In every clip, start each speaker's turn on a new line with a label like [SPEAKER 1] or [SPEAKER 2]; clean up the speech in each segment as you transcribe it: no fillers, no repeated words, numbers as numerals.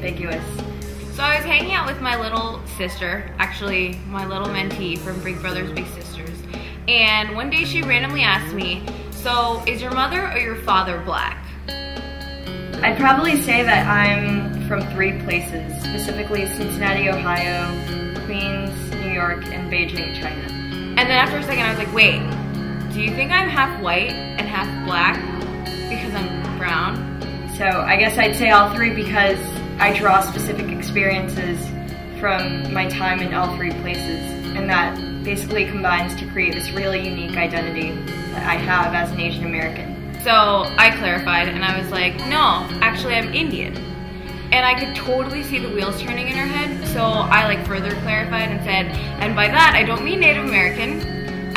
[SPEAKER 1] ambiguous.
[SPEAKER 2] So I was hanging out with my little sister, actually my little mentee from Big Brothers Big Sisters, and one day she randomly asked me, so is your mother or your father black?
[SPEAKER 1] I'd probably say that I'm from 3 places, specifically Cincinnati, Ohio, Queens, New York, and Beijing, China.
[SPEAKER 2] And then after a second I was like, wait, do you think I'm half white and half black because I'm brown?
[SPEAKER 1] So I guess I'd say all 3 because I draw specific experiences from my time in all 3 places, and that basically combines to create this really unique identity that I have as an Asian American.
[SPEAKER 2] So I clarified and I was like, no, actually I'm Indian. And I could totally see the wheels turning in her head, so I like further clarified and said, and by that I don't mean Native American,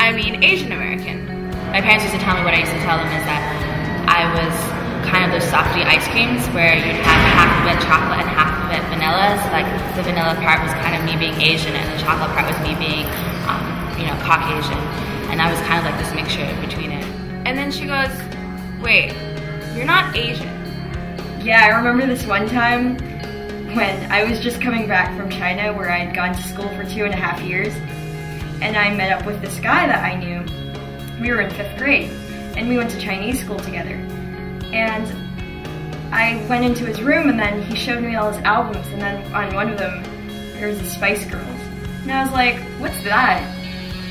[SPEAKER 2] I mean Asian American.
[SPEAKER 3] My parents used to tell me what I used to tell them is that I was kind of those softy ice creams where you'd have half of it chocolate and half of it vanilla. So like the vanilla part was kind of me being Asian and the chocolate part was me being, Caucasian. And I was kind of like this mixture between it.
[SPEAKER 2] And then she goes, wait, you're not Asian.
[SPEAKER 1] Yeah, I remember this one time when I was just coming back from China where I had gone to school for 2.5 years, and I met up with this guy that I knew. We were in 5th grade and we went to Chinese school together. And I went into his room and then he showed me all his albums, and then on one of them there was the Spice Girls. And I was like, what's that?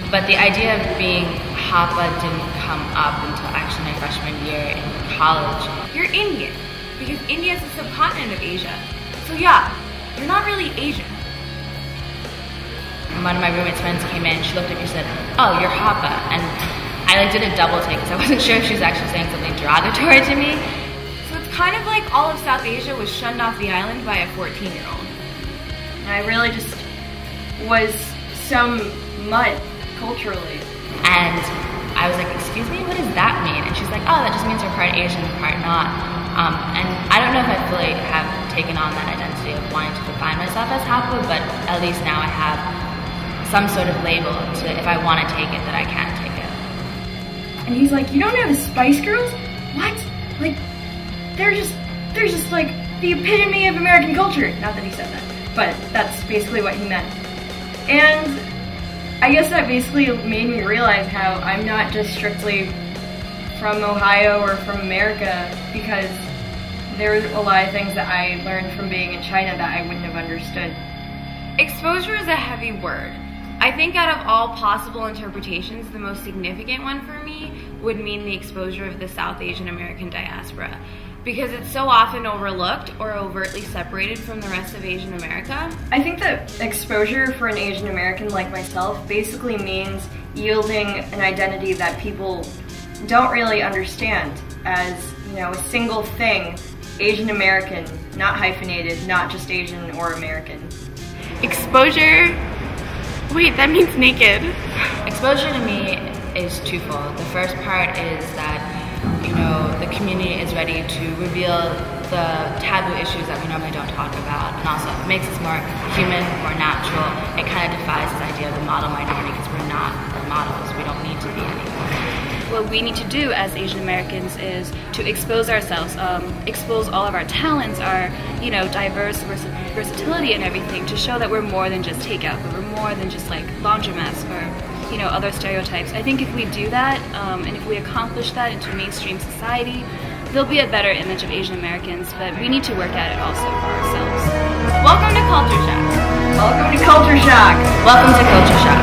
[SPEAKER 3] But the idea of being Hapa didn't come up until actually my freshman year in college.
[SPEAKER 2] You're Indian, because India is a subcontinent of Asia. So yeah, you're not really Asian.
[SPEAKER 3] One of my roommate's friends came in, she looked at me and said, oh, you're Hapa. And I like did a double take because I wasn't sure if she was actually saying something derogatory to me.
[SPEAKER 2] So it's kind of like all of South Asia was shunned off the island by a 14-year-old.
[SPEAKER 1] And I really just was some mud culturally.
[SPEAKER 3] And I was like, excuse me, what does that mean? And she's like, oh, that just means you're part Asian, part not. And I don't know if I fully have taken on that identity of wanting to define myself as Hapa, but at least now I have some sort of label to, if I want to take it, that I can take it.
[SPEAKER 1] And he's like, you don't know the Spice Girls? What? Like, they're just like the epitome of American culture. Not that he said that, but that's basically what he meant. And I guess that basically made me realize how I'm not just strictly from Ohio or from America, because there were a lot of things that I learned from being in China that I wouldn't have understood.
[SPEAKER 2] Exposure is a heavy word. I think out of all possible interpretations, the most significant one for me would mean the exposure of the South Asian American diaspora, because it's so often overlooked or overtly separated from the rest of Asian America.
[SPEAKER 1] I think that exposure for an Asian American like myself basically means yielding an identity that people don't really understand as, a single thing, Asian American, not hyphenated, not just Asian or American.
[SPEAKER 2] Exposure? Wait, that means naked.
[SPEAKER 3] Exposure to me is twofold. The first part is that, the community is ready to reveal the taboo issues that we normally don't talk about, and also it makes us more human, more natural. It kind of defies this idea of the model minority, because we're not the models. We don't need to be anymore.
[SPEAKER 4] What we need to do as Asian Americans is to expose ourselves, expose all of our talents, our diverse versatility and everything, to show that we're more than just takeout, but we're more than just like laundromats or other stereotypes. I think if we do that, and if we accomplish that into mainstream society, there'll be a better image of Asian Americans, but we need to work at it also for ourselves.
[SPEAKER 2] Welcome to Culture Shock.
[SPEAKER 1] Welcome to Culture Shock.
[SPEAKER 3] Welcome to Culture Shock.